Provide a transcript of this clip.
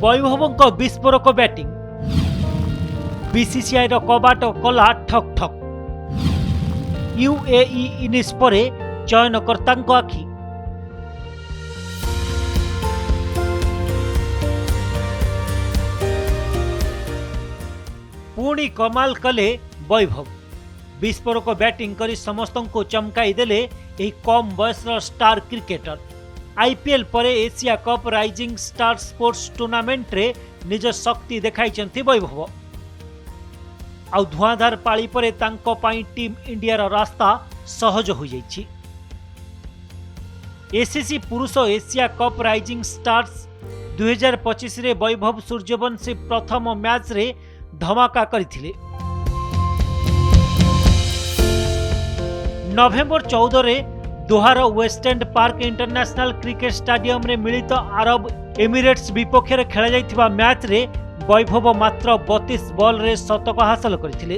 वैभवଙ୍କ विस्फोरक batting BCCI कबाट कला ठक ठक यूएई इनिंग्स परे चयनकर्ता आखि पुणी कमाल कले वैभव विस्फोरक बैटिंग करी समस्त को चमकाई देले एही कम बयसर स्टार क्रिकेटर आईपीएल परे Asia cup rising star sports tournament रे निज शक्ति देखाइछन्ति वैभव आउ धुआंधार पाली परे तांको पाई टीम इंडिया रास्ता सहज हो जाइछि। एसीसी पुरुष एशिया कप राइजिंग स्टार्स 2025 रे वैभव सूर्यवंशी प्रथम मैच रे धमाका करथिले। नवेम्बर 14 रे दोहार West End park international cricket stadium रे मिलित अरब एमिरेट्स विपक्ष खेला जाइथिबा मैच रे वैभव मात्र 32 बॉल रे शतक हासिल करथिले।